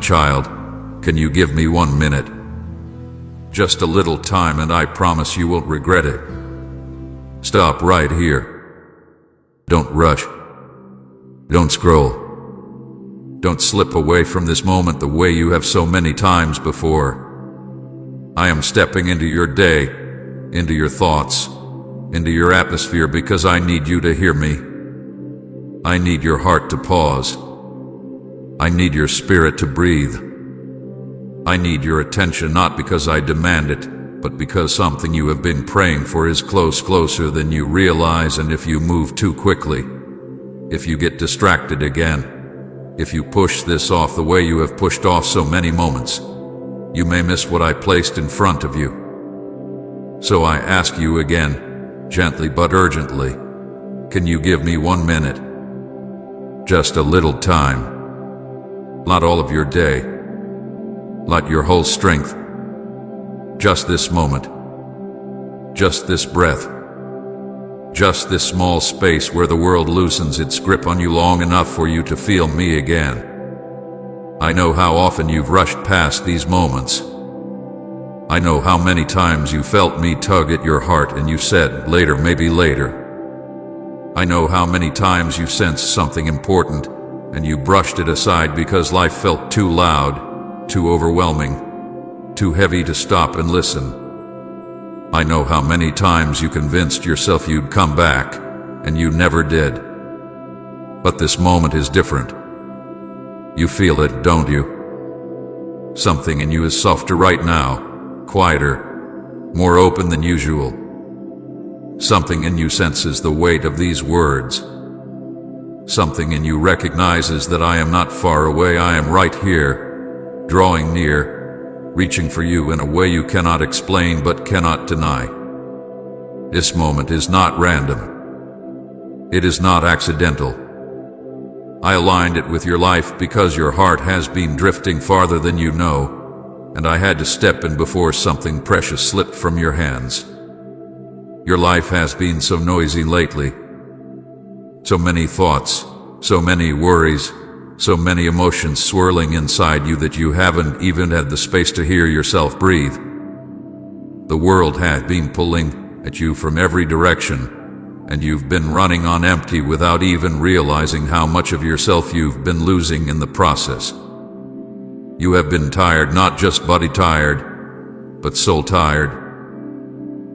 child, can you give me 1 minute? Just a little time and I promise you won't regret it. Stop right here. Don't rush. Don't scroll. Don't slip away from this moment the way you have so many times before. I am stepping into your day, into your thoughts, into your atmosphere because I need you to hear me. I need your heart to pause. I need your spirit to breathe. I need your attention not because I demand it, but because something you have been praying for is closer than you realize. And if you move too quickly, if you get distracted again, if you push this off the way you have pushed off so many moments, you may miss what I placed in front of you. So I ask you again, gently but urgently, can you give me 1 minute? Just a little time. Not all of your day. Not your whole strength. Just this moment. Just this breath. Just this small space where the world loosens its grip on you long enough for you to feel me again. I know how often you've rushed past these moments. I know how many times you felt me tug at your heart and you said, later, maybe later. I know how many times you sensed something important and you brushed it aside because life felt too loud, too overwhelming, too heavy to stop and listen. I know how many times you convinced yourself you'd come back, and you never did. But this moment is different. You feel it, don't you? Something in you is softer right now, quieter, more open than usual. Something in you senses the weight of these words. Something in you recognizes that I am not far away, I am right here, drawing near, reaching for you in a way you cannot explain but cannot deny. This moment is not random. It is not accidental. I aligned it with your life because your heart has been drifting farther than you know, and I had to step in before something precious slipped from your hands. Your life has been so noisy lately. So many thoughts, so many worries, so many emotions swirling inside you that you haven't even had the space to hear yourself breathe. The world has been pulling at you from every direction, and you've been running on empty without even realizing how much of yourself you've been losing in the process. You have been tired, not just body tired, but soul tired.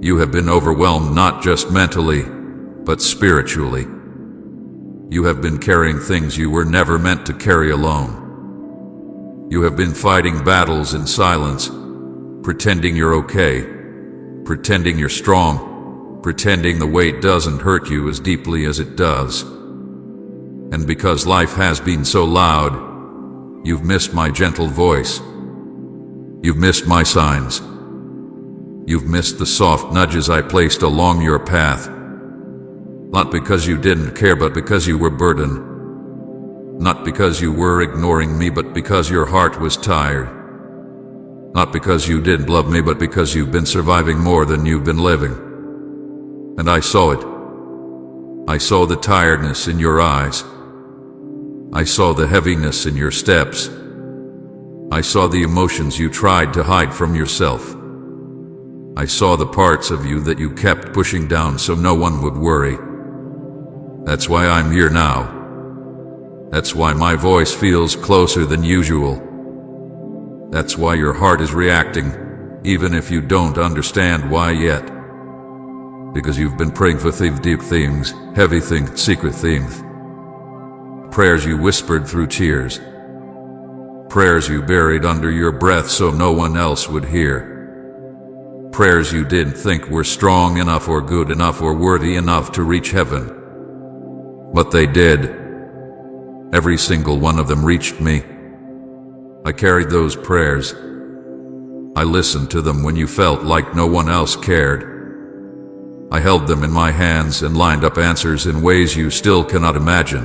You have been overwhelmed, not just mentally, but spiritually. You have been carrying things you were never meant to carry alone. You have been fighting battles in silence, pretending you're okay, pretending you're strong, pretending the weight doesn't hurt you as deeply as it does. And because life has been so loud, you've missed my gentle voice. You've missed my signs. You've missed the soft nudges I placed along your path. Not because you didn't care, but because you were burdened. Not because you were ignoring me, but because your heart was tired. Not because you didn't love me, but because you've been surviving more than you've been living. And I saw it. I saw the tiredness in your eyes. I saw the heaviness in your steps. I saw the emotions you tried to hide from yourself. I saw the parts of you that you kept pushing down so no one would worry. That's why I'm here now. That's why my voice feels closer than usual. That's why your heart is reacting, even if you don't understand why yet. Because you've been praying for deep things, heavy things, secret things. Prayers you whispered through tears. Prayers you buried under your breath so no one else would hear. Prayers you didn't think were strong enough or good enough or worthy enough to reach heaven. But they did. Every single one of them reached me. I carried those prayers. I listened to them when you felt like no one else cared. I held them in my hands and lined up answers in ways you still cannot imagine.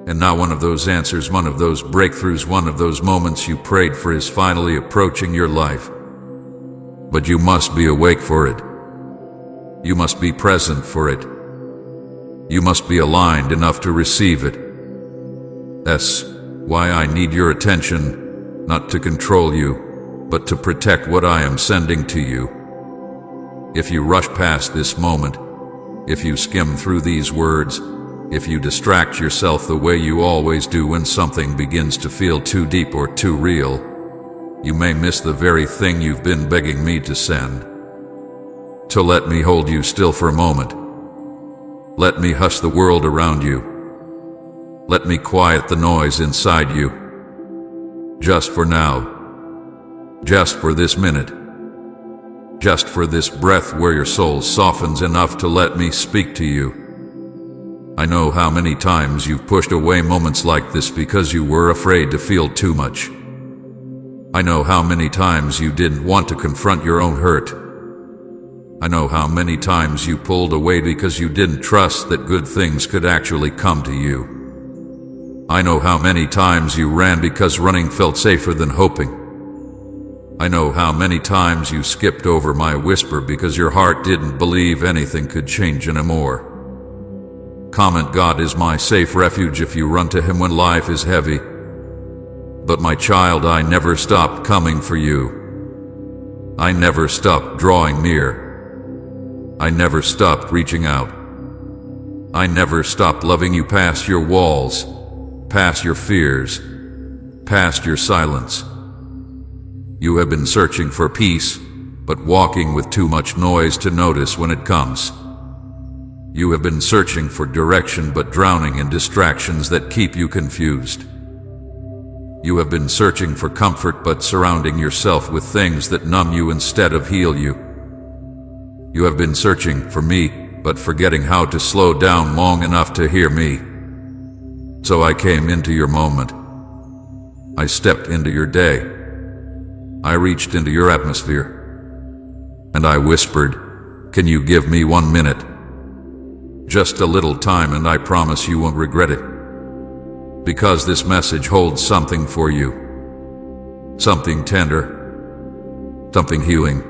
And now one of those answers, one of those breakthroughs, one of those moments you prayed for is finally approaching your life. But you must be awake for it. You must be present for it. You must be aligned enough to receive it. Yes, why I need your attention, not to control you, but to protect what I am sending to you. If you rush past this moment, if you skim through these words, if you distract yourself the way you always do when something begins to feel too deep or too real, you may miss the very thing you've been begging me to send. So let me hold you still for a moment. Let me hush the world around you. Let me quiet the noise inside you. Just for now. Just for this minute. Just for this breath where your soul softens enough to let me speak to you. I know how many times you've pushed away moments like this because you were afraid to feel too much. I know how many times you didn't want to confront your own hurt. I know how many times you pulled away because you didn't trust that good things could actually come to you. I know how many times you ran because running felt safer than hoping. I know how many times you skipped over my whisper because your heart didn't believe anything could change anymore. Comment, God is my safe refuge if you run to him when life is heavy. But my child, I never stopped coming for you. I never stopped drawing near. I never stopped reaching out. I never stopped loving you past your walls, past your fears, past your silence. You have been searching for peace, but walking with too much noise to notice when it comes. You have been searching for direction, but drowning in distractions that keep you confused. You have been searching for comfort, but surrounding yourself with things that numb you instead of heal you. You have been searching for me, but forgetting how to slow down long enough to hear me. So I came into your moment. I stepped into your day. I reached into your atmosphere. And I whispered, can you give me 1 minute? Just a little time, and I promise you won't regret it. Because this message holds something for you. Something tender. Something healing.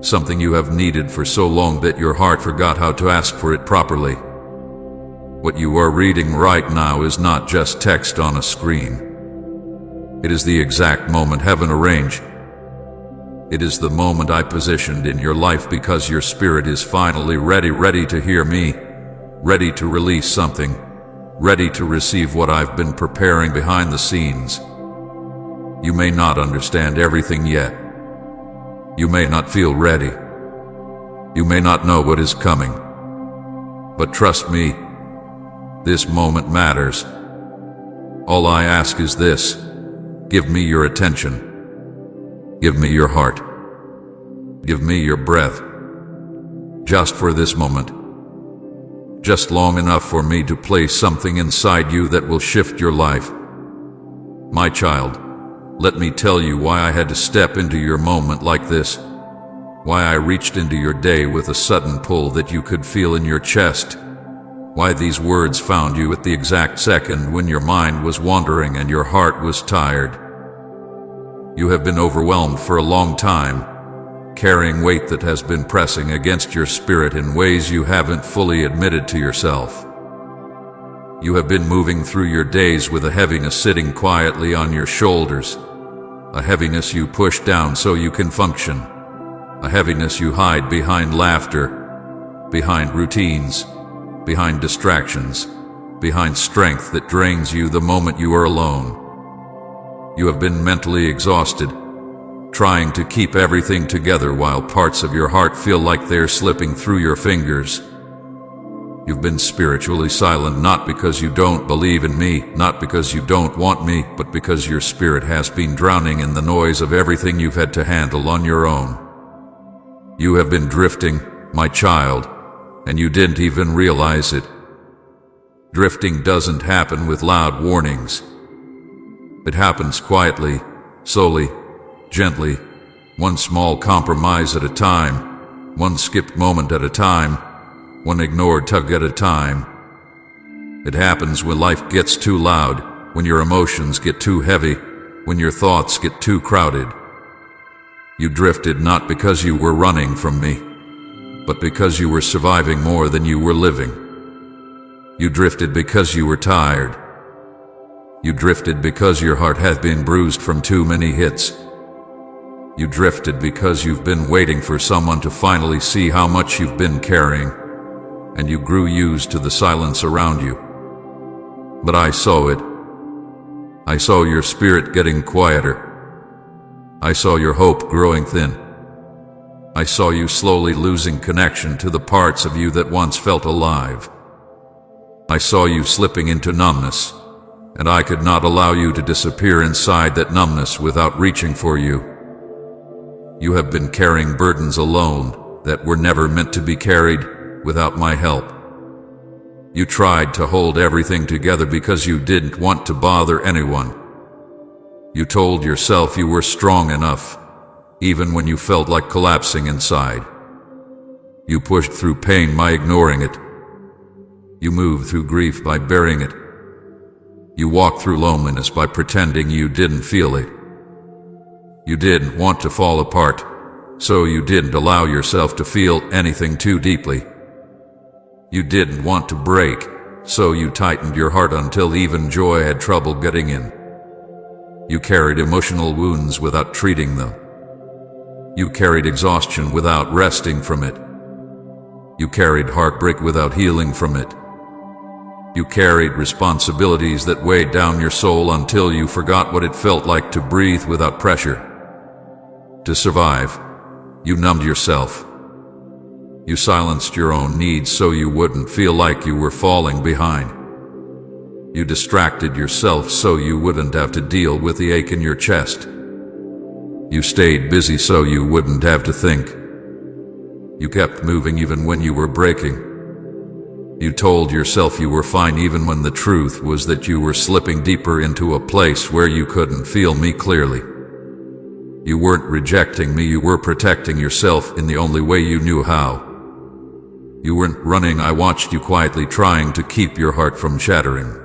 Something you have needed for so long that your heart forgot how to ask for it properly. What you are reading right now is not just text on a screen. It is the exact moment heaven arranged. It is the moment I positioned in your life because your spirit is finally ready to hear me, ready to release something, ready to receive what I've been preparing behind the scenes. You may not understand everything yet. You may not feel ready. You may not know what is coming. But trust me, this moment matters. All I ask is this: give me your attention. Give me your heart. Give me your breath. Just for this moment. Just long enough for me to place something inside you that will shift your life. My child, let me tell you why I had to step into your moment like this. Why I reached into your day with a sudden pull that you could feel in your chest. Why these words found you at the exact second when your mind was wandering and your heart was tired. You have been overwhelmed for a long time, carrying weight that has been pressing against your spirit in ways you haven't fully admitted to yourself. You have been moving through your days with a heaviness sitting quietly on your shoulders, a heaviness you push down so you can function, a heaviness you hide behind laughter, behind routines, behind distractions, behind strength that drains you the moment you are alone. You have been mentally exhausted, trying to keep everything together while parts of your heart feel like they're slipping through your fingers. You've been spiritually silent, not because you don't believe in me, not because you don't want me, but because your spirit has been drowning in the noise of everything you've had to handle on your own. You have been drifting, my child, and you didn't even realize it. Drifting doesn't happen with loud warnings. It happens quietly, slowly, gently, one small compromise at a time, one skipped moment at a time, one ignored tug at a time. It happens when life gets too loud, when your emotions get too heavy, when your thoughts get too crowded. You drifted not because you were running from me, but because you were surviving more than you were living. You drifted because you were tired. You drifted because your heart has been bruised from too many hits. You drifted because you've been waiting for someone to finally see how much you've been carrying, and you grew used to the silence around you. But I saw it. I saw your spirit getting quieter. I saw your hope growing thin. I saw you slowly losing connection to the parts of you that once felt alive. I saw you slipping into numbness, and I could not allow you to disappear inside that numbness without reaching for you. You have been carrying burdens alone that were never meant to be carried without my help. You tried to hold everything together because you didn't want to bother anyone. You told yourself you were strong enough, even when you felt like collapsing inside. You pushed through pain by ignoring it. You moved through grief by burying it. You walked through loneliness by pretending you didn't feel it. You didn't want to fall apart, so you didn't allow yourself to feel anything too deeply. You didn't want to break, so you tightened your heart until even joy had trouble getting in. You carried emotional wounds without treating them. You carried exhaustion without resting from it. You carried heartbreak without healing from it. You carried responsibilities that weighed down your soul until you forgot what it felt like to breathe without pressure. To survive, you numbed yourself. You silenced your own needs so you wouldn't feel like you were falling behind. You distracted yourself so you wouldn't have to deal with the ache in your chest. You stayed busy so you wouldn't have to think. You kept moving even when you were breaking. You told yourself you were fine even when the truth was that you were slipping deeper into a place where you couldn't feel me clearly. You weren't rejecting me, you were protecting yourself in the only way you knew how. You weren't running, I watched you quietly trying to keep your heart from shattering.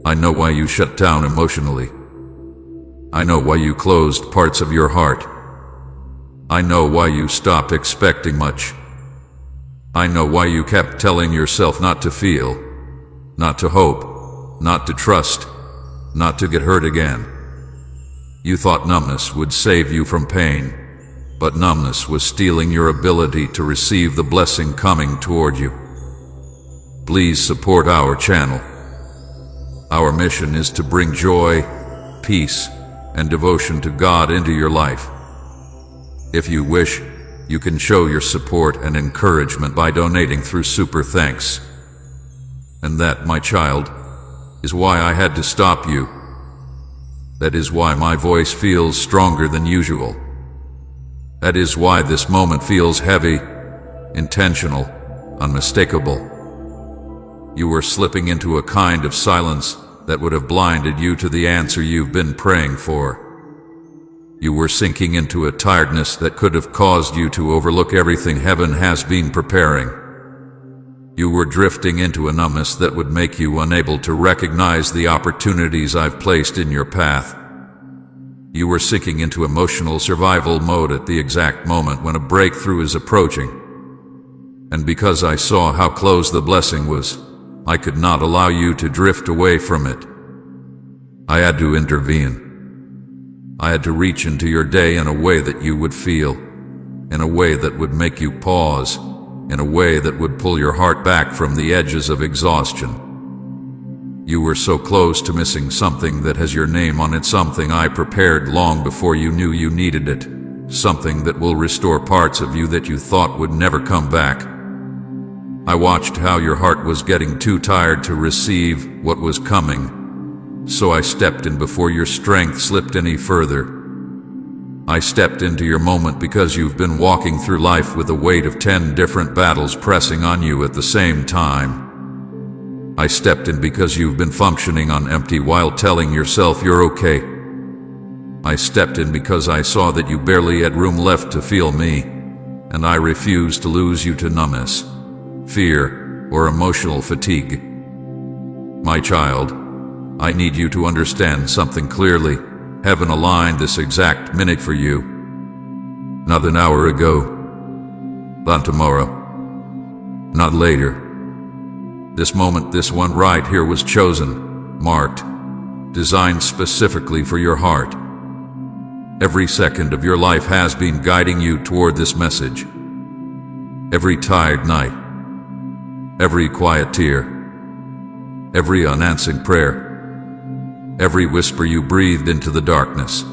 I know why you shut down emotionally. I know why you closed parts of your heart. I know why you stopped expecting much. I know why you kept telling yourself not to feel, not to hope, not to trust, not to get hurt again. You thought numbness would save you from pain, but numbness was stealing your ability to receive the blessing coming toward you. Please support our channel. Our mission is to bring joy, peace, and devotion to God into your life. If you wish, you can show your support and encouragement by donating through Super Thanks. And that, my child, is why I had to stop you. That is why my voice feels stronger than usual. That is why this moment feels heavy, intentional, unmistakable. You were slipping into a kind of silence that would have blinded you to the answer you've been praying for. You were sinking into a tiredness that could have caused you to overlook everything heaven has been preparing. You were drifting into a numbness that would make you unable to recognize the opportunities I've placed in your path. You were sinking into emotional survival mode at the exact moment when a breakthrough is approaching. And because I saw how close the blessing was, I could not allow you to drift away from it. I had to intervene. I had to reach into your day in a way that you would feel, in a way that would make you pause, in a way that would pull your heart back from the edges of exhaustion. You were so close to missing something that has your name on it, something I prepared long before you knew you needed it, something that will restore parts of you that you thought would never come back. I watched how your heart was getting too tired to receive what was coming, so I stepped in before your strength slipped any further. I stepped into your moment because you've been walking through life with the weight of 10 different battles pressing on you at the same time. I stepped in because you've been functioning on empty while telling yourself you're okay. I stepped in because I saw that you barely had room left to feel me, and I refused to lose you to numbness, fear, or emotional fatigue. My child, I need you to understand something clearly. Heaven aligned this exact minute for you. Not an hour ago. Not tomorrow. Not later. This moment, this one right here was chosen, marked, designed specifically for your heart. Every second of your life has been guiding you toward this message. Every tired night, every quiet tear, every unanswered prayer, every whisper you breathed into the darkness,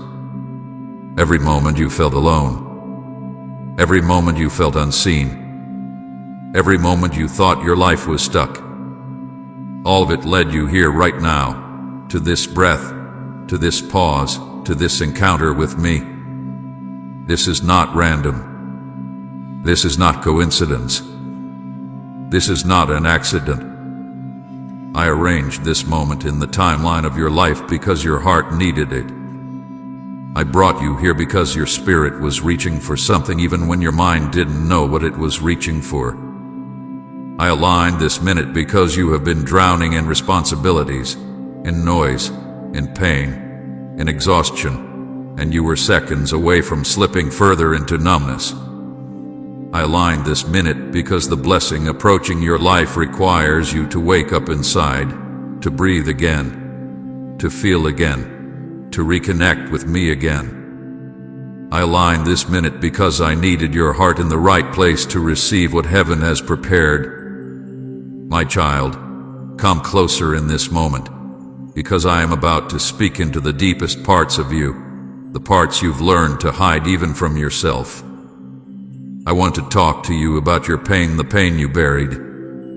every moment you felt alone, every moment you felt unseen, every moment you thought your life was stuck. All of it led you here right now, to this breath, to this pause, to this encounter with me. This is not random. This is not coincidence. This is not an accident. I arranged this moment in the timeline of your life because your heart needed it. I brought you here because your spirit was reaching for something even when your mind didn't know what it was reaching for. I aligned this minute because you have been drowning in responsibilities, in noise, in pain, in exhaustion, and you were seconds away from slipping further into numbness. I aligned this minute because the blessing approaching your life requires you to wake up inside, to breathe again, to feel again, to reconnect with me again. I aligned this minute because I needed your heart in the right place to receive what heaven has prepared. My child, come closer in this moment, because I am about to speak into the deepest parts of you, the parts you've learned to hide even from yourself. I want to talk to you about your pain, the pain you buried,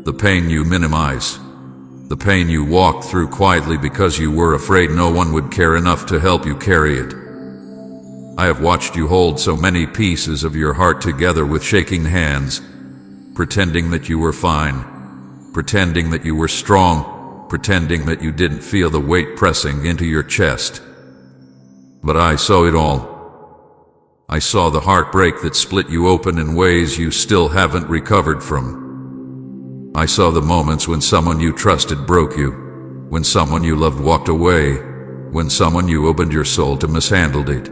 the pain you minimize, the pain you walked through quietly because you were afraid no one would care enough to help you carry it. I have watched you hold so many pieces of your heart together with shaking hands, pretending that you were fine, pretending that you were strong, pretending that you didn't feel the weight pressing into your chest. But I saw it all. I saw the heartbreak that split you open in ways you still haven't recovered from. I saw the moments when someone you trusted broke you, when someone you loved walked away, when someone you opened your soul to mishandled it.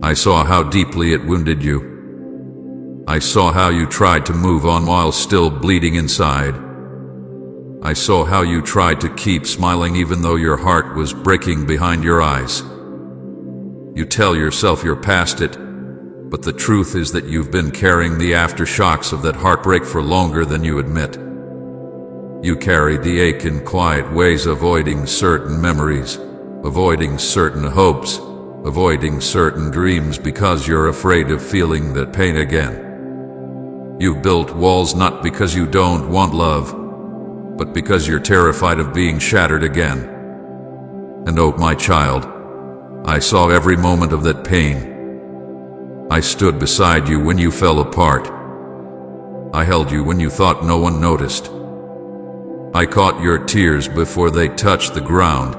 I saw how deeply it wounded you. I saw how you tried to move on while still bleeding inside. I saw how you tried to keep smiling even though your heart was breaking behind your eyes. You tell yourself you're past it, but the truth is that you've been carrying the aftershocks of that heartbreak for longer than you admit. You carry the ache in quiet ways, avoiding certain memories, avoiding certain hopes, avoiding certain dreams because you're afraid of feeling that pain again. You've built walls not because you don't want love, but because you're terrified of being shattered again. And oh, my child, I saw every moment of that pain. I stood beside you when you fell apart. I held you when you thought no one noticed. I caught your tears before they touched the ground.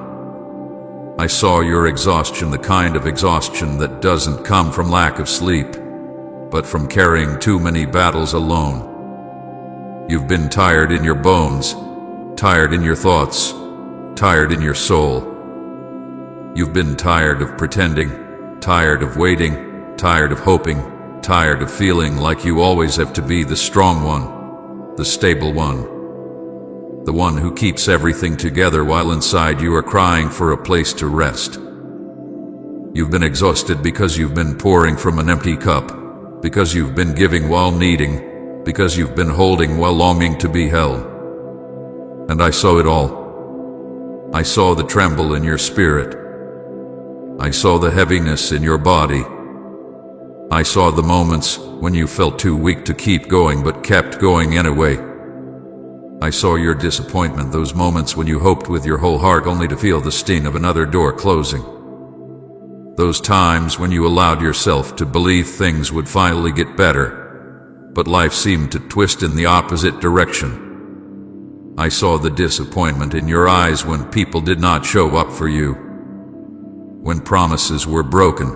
I saw your exhaustion, the kind of exhaustion that doesn't come from lack of sleep, but from carrying too many battles alone. You've been tired in your bones, tired in your thoughts, tired in your soul. You've been tired of pretending, tired of waiting, tired of hoping, tired of feeling like you always have to be the strong one, the stable one, the one who keeps everything together while inside you are crying for a place to rest. You've been exhausted because you've been pouring from an empty cup, because you've been giving while needing, because you've been holding while longing to be held. And I saw it all. I saw the tremble in your spirit. I saw the heaviness in your body. I saw the moments when you felt too weak to keep going but kept going anyway. I saw your disappointment, those moments when you hoped with your whole heart only to feel the sting of another door closing. Those times when you allowed yourself to believe things would finally get better, but life seemed to twist in the opposite direction. I saw the disappointment in your eyes when people did not show up for you, when promises were broken,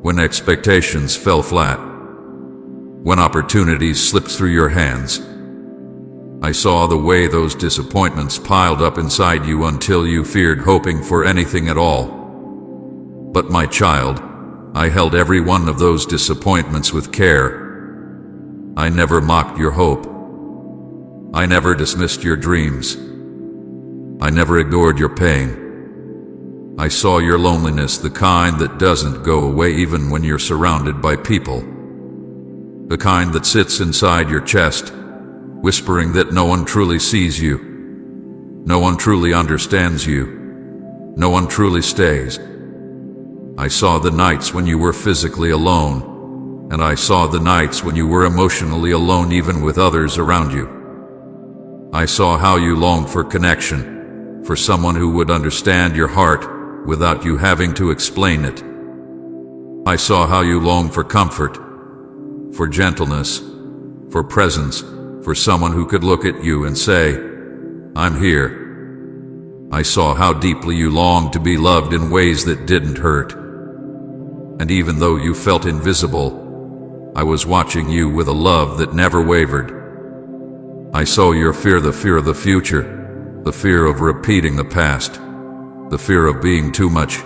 when expectations fell flat, when opportunities slipped through your hands. I saw the way those disappointments piled up inside you until you feared hoping for anything at all. But my child, I held every one of those disappointments with care. I never mocked your hope. I never dismissed your dreams. I never ignored your pain. I saw your loneliness, the kind that doesn't go away even when you're surrounded by people. The kind that sits inside your chest, whispering that no one truly sees you. No one truly understands you. No one truly stays. I saw the nights when you were physically alone, and I saw the nights when you were emotionally alone even with others around you. I saw how you longed for connection, for someone who would understand your heart without you having to explain it. I saw how you longed for comfort, for gentleness, for presence, for someone who could look at you and say, "I'm here." I saw how deeply you longed to be loved in ways that didn't hurt. And even though you felt invisible, I was watching you with a love that never wavered. I saw your fear, the fear of the future, the fear of repeating the past, the fear of being too much,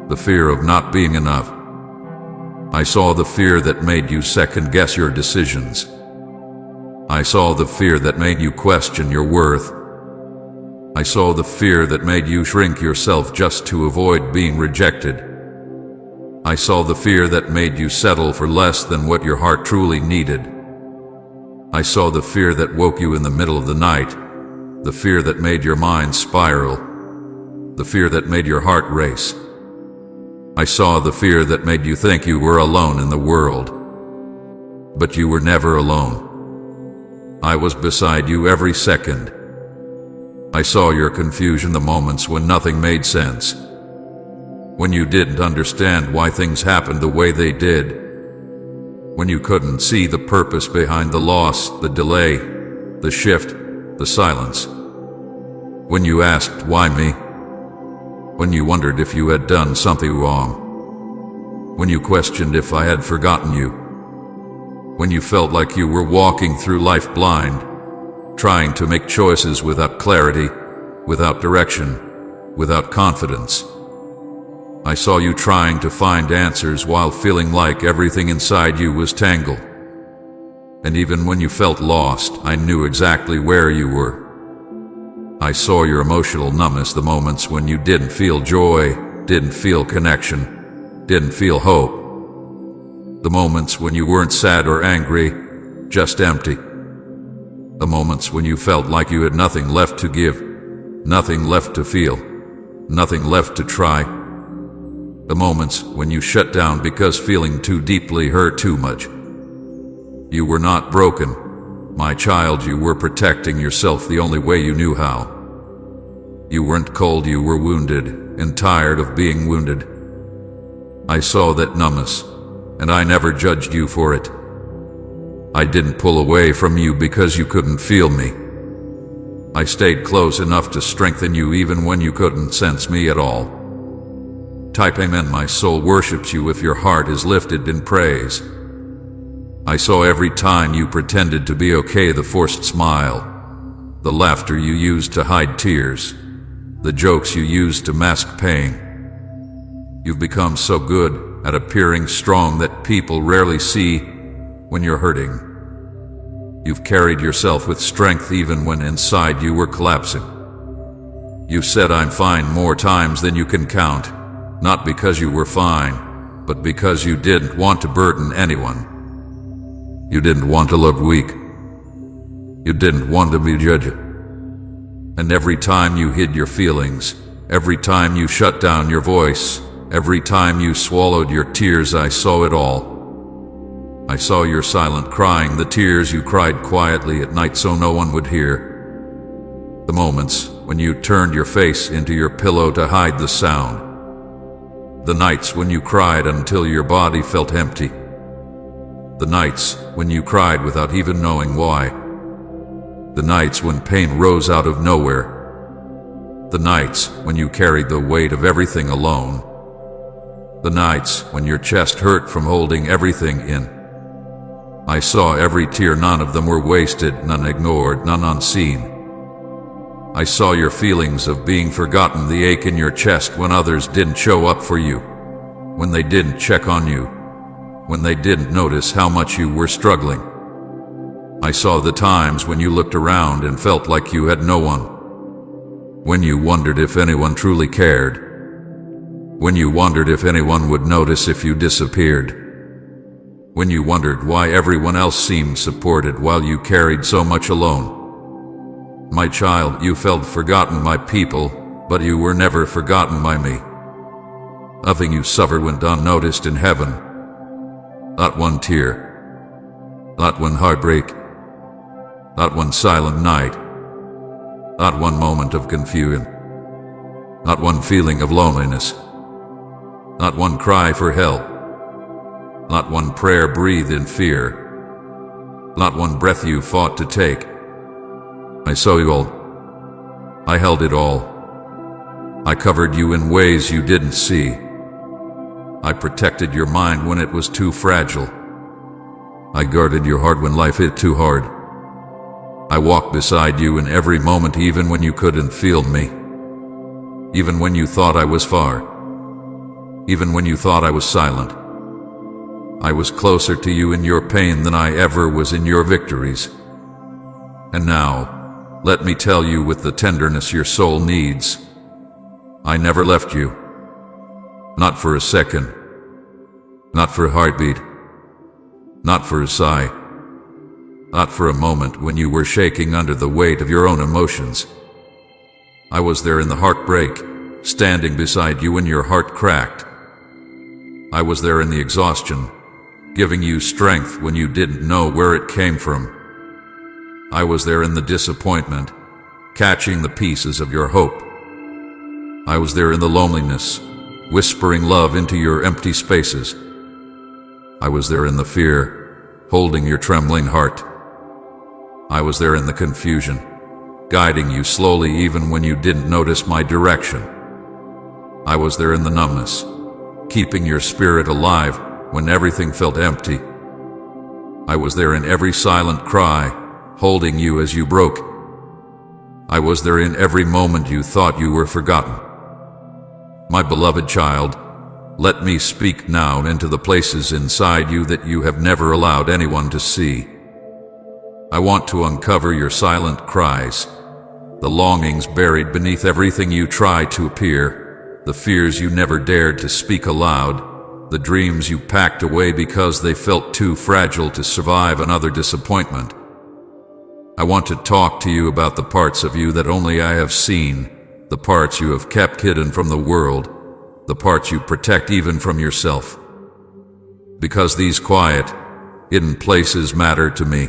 the fear of not being enough. I saw the fear that made you second-guess your decisions. I saw the fear that made you question your worth. I saw the fear that made you shrink yourself just to avoid being rejected. I saw the fear that made you settle for less than what your heart truly needed. I saw the fear that woke you in the middle of the night, the fear that made your mind spiral, the fear that made your heart race. I saw the fear that made you think you were alone in the world. But you were never alone. I was beside you every second. I saw your confusion, the moments when nothing made sense, when you didn't understand why things happened the way they did, when you couldn't see the purpose behind the loss, the delay, the shift, the silence, when you asked, "Why me?" when you wondered if you had done something wrong, when you questioned if I had forgotten you, when you felt like you were walking through life blind, trying to make choices without clarity, without direction, without confidence. I saw you trying to find answers while feeling like everything inside you was tangled. And even when you felt lost, I knew exactly where you were. I saw your emotional numbness, the moments when you didn't feel joy, didn't feel connection, didn't feel hope. The moments when you weren't sad or angry, just empty. The moments when you felt like you had nothing left to give, nothing left to feel, nothing left to try. The moments when you shut down because feeling too deeply hurt too much. You were not broken, my child. You were protecting yourself the only way you knew how. You weren't cold, you were wounded and tired of being wounded. I saw that numbness, and I never judged you for it. I didn't pull away from you because you couldn't feel me. I stayed close enough to strengthen you even when you couldn't sense me at all. Type amen. My soul worships you if your heart is lifted in praise. I saw every time you pretended to be okay, the forced smile, the laughter you used to hide tears, the jokes you used to mask pain. You've become so good at appearing strong that people rarely see when you're hurting. You've carried yourself with strength even when inside you were collapsing. You said "I'm fine" more times than you can count, not because you were fine, but because you didn't want to burden anyone. You didn't want to look weak. You didn't want to be judged. And every time you hid your feelings, every time you shut down your voice, every time you swallowed your tears, I saw it all. I saw your silent crying, the tears you cried quietly at night so no one would hear. The moments when you turned your face into your pillow to hide the sound. The nights when you cried until your body felt empty. The nights when you cried without even knowing why. The nights when pain rose out of nowhere. The nights when you carried the weight of everything alone. The nights when your chest hurt from holding everything in. I saw every tear, none of them were wasted, none ignored, none unseen. I saw your feelings of being forgotten, the ache in your chest when others didn't show up for you, when they didn't check on you, when they didn't notice how much you were struggling. I saw the times when you looked around and felt like you had no one, When you wondered if anyone truly cared. When you wondered if anyone would notice if you disappeared. When you wondered why everyone else seemed supported while you carried so much alone. My child, you felt forgotten by people, but you were never forgotten by me. Nothing you suffered went unnoticed in heaven. Not one tear. Not one heartbreak. Not one silent night. Not one moment of confusion. Not one feeling of loneliness. Not one cry for help. Not one prayer breathed in fear. Not one breath you fought to take. I saw you all. I held it all. I covered you in ways you didn't see. I protected your mind when it was too fragile. I guarded your heart when life hit too hard. I walked beside you in every moment, even when you couldn't feel me. Even when you thought I was far. Even when you thought I was silent. I was closer to you in your pain than I ever was in your victories. And now, let me tell you with the tenderness your soul needs, I never left you. Not for a second. Not for a heartbeat. Not for a sigh. Not for a moment when you were shaking under the weight of your own emotions. I was there in the heartbreak, standing beside you when your heart cracked. I was there in the exhaustion, giving you strength when you didn't know where it came from. I was there in the disappointment, catching the pieces of your hope. I was there in the loneliness, whispering love into your empty spaces. I was there in the fear, holding your trembling heart. I was there in the confusion, guiding you slowly even when you didn't notice my direction. I was there in the numbness, keeping your spirit alive when everything felt empty. I was there in every silent cry, holding you as you broke. I was there in every moment you thought you were forgotten. My beloved child, let me speak now into the places inside you that you have never allowed anyone to see. I want to uncover your silent cries, the longings buried beneath everything you try to appear, the fears you never dared to speak aloud, the dreams you packed away because they felt too fragile to survive another disappointment. I want to talk to you about the parts of you that only I have seen, the parts you have kept hidden from the world, the parts you protect even from yourself. Because these quiet, hidden places matter to me.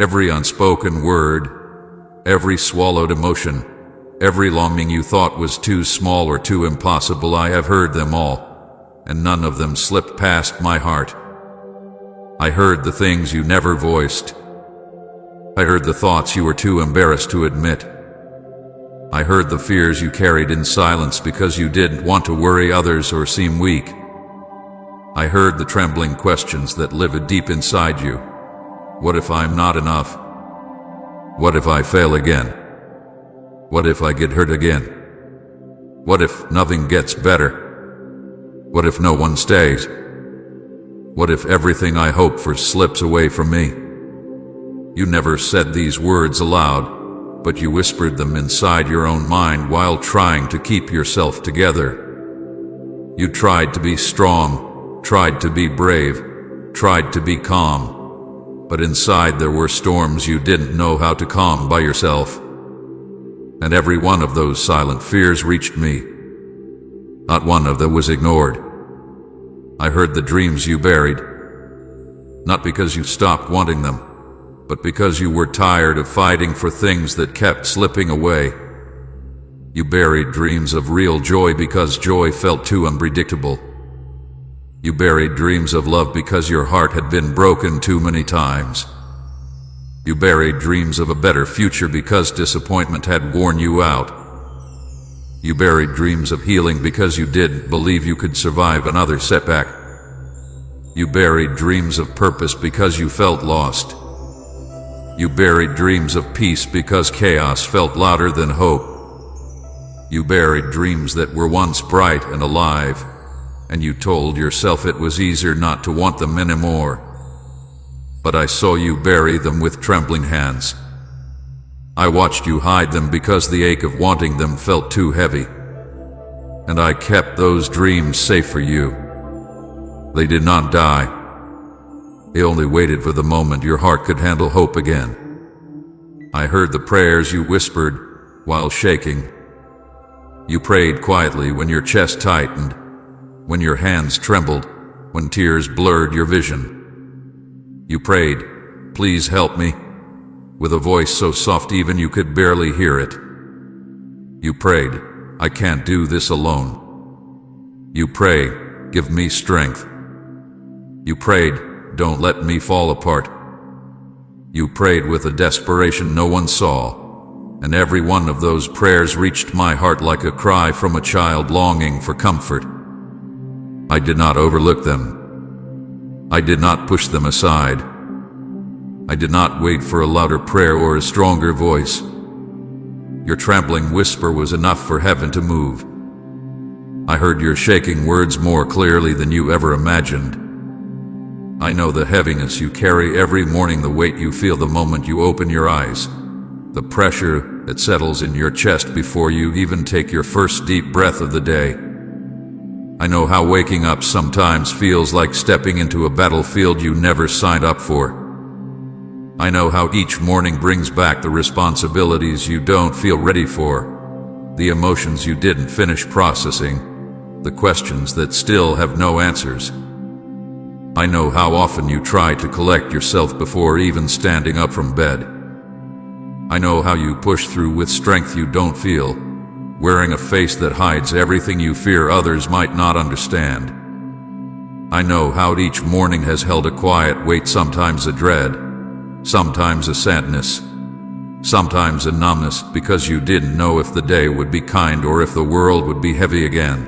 Every unspoken word, every swallowed emotion, every longing you thought was too small or too impossible, I have heard them all, and none of them slipped past my heart. I heard the things you never voiced. I heard the thoughts you were too embarrassed to admit. I heard the fears you carried in silence because you didn't want to worry others or seem weak. I heard the trembling questions that live deep inside you. What if I'm not enough? What if I fail again? What if I get hurt again? What if nothing gets better? What if no one stays? What if everything I hope for slips away from me? You never said these words aloud, but you whispered them inside your own mind while trying to keep yourself together. You tried to be strong, tried to be brave, tried to be calm. But inside there were storms you didn't know how to calm by yourself. And every one of those silent fears reached me. Not one of them was ignored. I heard the dreams you buried, not because you stopped wanting them, but because you were tired of fighting for things that kept slipping away. You buried dreams of real joy because joy felt too unpredictable. You buried dreams of love because your heart had been broken too many times. You buried dreams of a better future because disappointment had worn you out. You buried dreams of healing because you didn't believe you could survive another setback. You buried dreams of purpose because you felt lost. You buried dreams of peace because chaos felt louder than hope. You buried dreams that were once bright and alive, and you told yourself it was easier not to want them anymore. But I saw you bury them with trembling hands. I watched you hide them because the ache of wanting them felt too heavy. And I kept those dreams safe for you. They did not die. They only waited for the moment your heart could handle hope again. I heard the prayers you whispered while shaking. You prayed quietly when your chest tightened, when your hands trembled, when tears blurred your vision. You prayed, "Please help me," with a voice so soft even you could barely hear it. You prayed, "I can't do this alone." You pray, "Give me strength." You prayed, "Don't let me fall apart." You prayed with a desperation no one saw, and every one of those prayers reached my heart like a cry from a child longing for comfort. I did not overlook them. I did not push them aside. I did not wait for a louder prayer or a stronger voice. Your trembling whisper was enough for heaven to move. I heard your shaking words more clearly than you ever imagined. I know the heaviness you carry every morning, the weight you feel the moment you open your eyes, the pressure that settles in your chest before you even take your first deep breath of the day. I know how waking up sometimes feels like stepping into a battlefield you never signed up for. I know how each morning brings back the responsibilities you don't feel ready for, the emotions you didn't finish processing, the questions that still have no answers. I know how often you try to collect yourself before even standing up from bed. I know how you push through with strength you don't feel, wearing a face that hides everything you fear others might not understand. I know how each morning has held a quiet weight, sometimes a dread, sometimes a sadness, sometimes a numbness, because you didn't know if the day would be kind or if the world would be heavy again.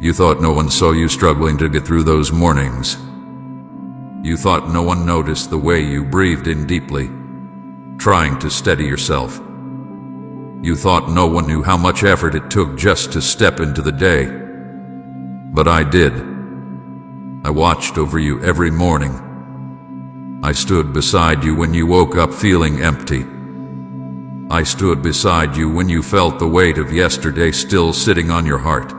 You thought no one saw you struggling to get through those mornings. You thought no one noticed the way you breathed in deeply, trying to steady yourself. You thought no one knew how much effort it took just to step into the day. But I did. I watched over you every morning. I stood beside you when you woke up feeling empty. I stood beside you when you felt the weight of yesterday still sitting on your heart.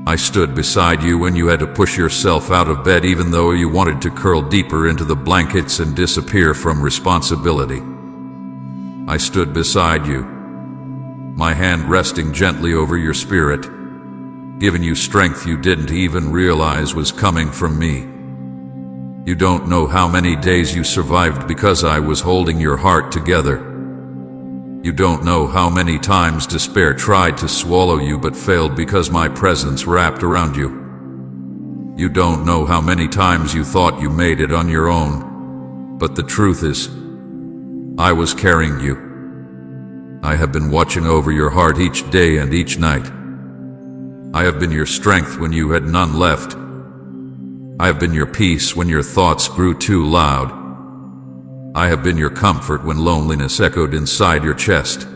I stood beside you when you had to push yourself out of bed even though you wanted to curl deeper into the blankets and disappear from responsibility. I stood beside you, my hand resting gently over your spirit, giving you strength you didn't even realize was coming from me. You don't know how many days you survived because I was holding your heart together. You don't know how many times despair tried to swallow you but failed because my presence wrapped around you. You don't know how many times you thought you made it on your own, but the truth is, I was carrying you. I have been watching over your heart each day and each night. I have been your strength when you had none left. I have been your peace when your thoughts grew too loud. I have been your comfort when loneliness echoed inside your chest.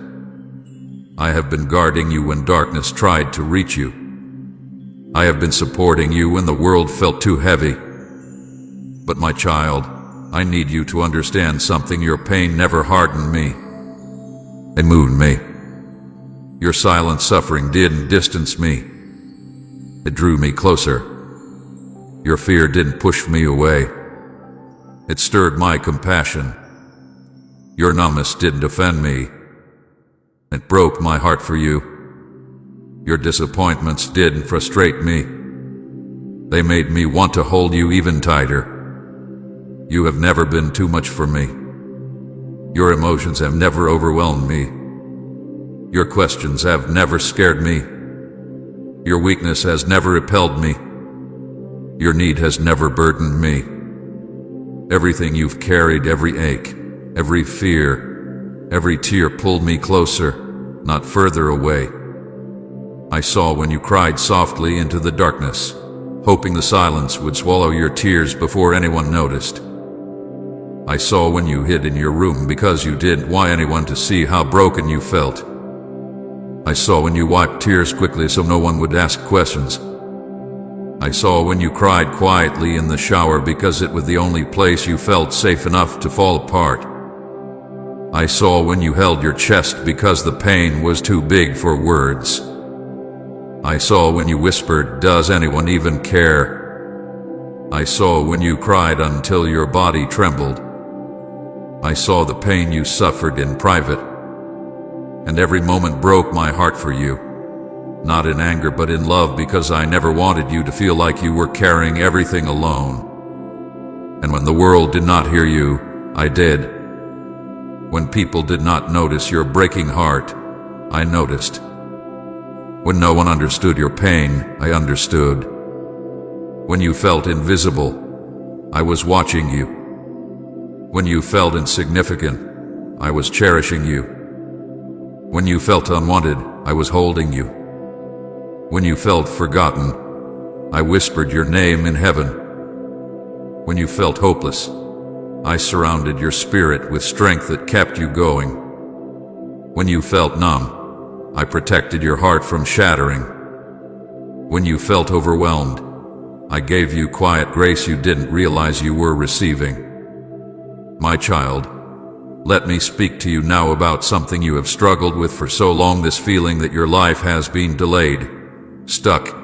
I have been guarding you when darkness tried to reach you. I have been supporting you when the world felt too heavy. But my child, I need you to understand something. Your pain never hardened me. It moved me. Your silent suffering didn't distance me. It drew me closer. Your fear didn't push me away. It stirred my compassion. Your numbness didn't offend me. It broke my heart for you. Your disappointments didn't frustrate me. They made me want to hold you even tighter. You have never been too much for me. Your emotions have never overwhelmed me. Your questions have never scared me. Your weakness has never repelled me. Your need has never burdened me. Everything you've carried, every ache, every fear, every tear pulled me closer, not further away. I saw when you cried softly into the darkness, hoping the silence would swallow your tears before anyone noticed. I saw when you hid in your room because you didn't want anyone to see how broken you felt. I saw when you wiped tears quickly so no one would ask questions. I saw when you cried quietly in the shower because it was the only place you felt safe enough to fall apart. I saw when you held your chest because the pain was too big for words. I saw when you whispered, "Does anyone even care?" I saw when you cried until your body trembled. I saw the pain you suffered in private, and every moment broke my heart for you. Not in anger but in love, because I never wanted you to feel like you were carrying everything alone. And when the world did not hear you, I did. When people did not notice your breaking heart, I noticed. When no one understood your pain, I understood. When you felt invisible, I was watching you. When you felt insignificant, I was cherishing you. When you felt unwanted, I was holding you. When you felt forgotten, I whispered your name in heaven. When you felt hopeless, I surrounded your spirit with strength that kept you going. When you felt numb, I protected your heart from shattering. When you felt overwhelmed, I gave you quiet grace you didn't realize you were receiving. My child, let me speak to you now about something you have struggled with for so long, this feeling that your life has been delayed, stuck,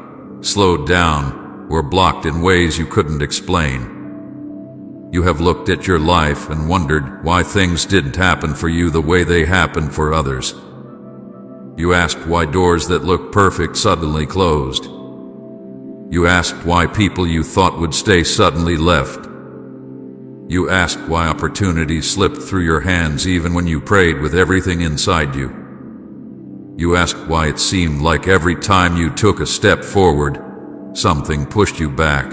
slowed down, or blocked in ways you couldn't explain. You have looked at your life and wondered why things didn't happen for you the way they happened for others. You asked why doors that looked perfect suddenly closed. You asked why people you thought would stay suddenly left. You asked why opportunities slipped through your hands even when you prayed with everything inside you. You asked why it seemed like every time you took a step forward, something pushed you back.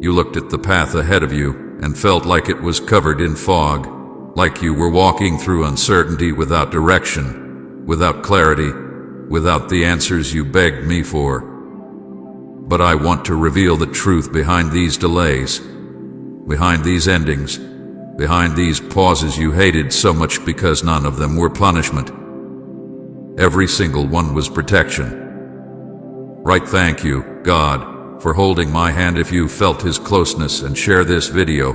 You looked at the path ahead of you and felt like it was covered in fog, like you were walking through uncertainty without direction, without clarity, without the answers you begged me for. But I want to reveal the truth behind these delays, behind these endings, behind these pauses you hated so much because none of them were punishment. Every single one was protection. Right, thank you, God, for holding my hand if you felt His closeness, and share this video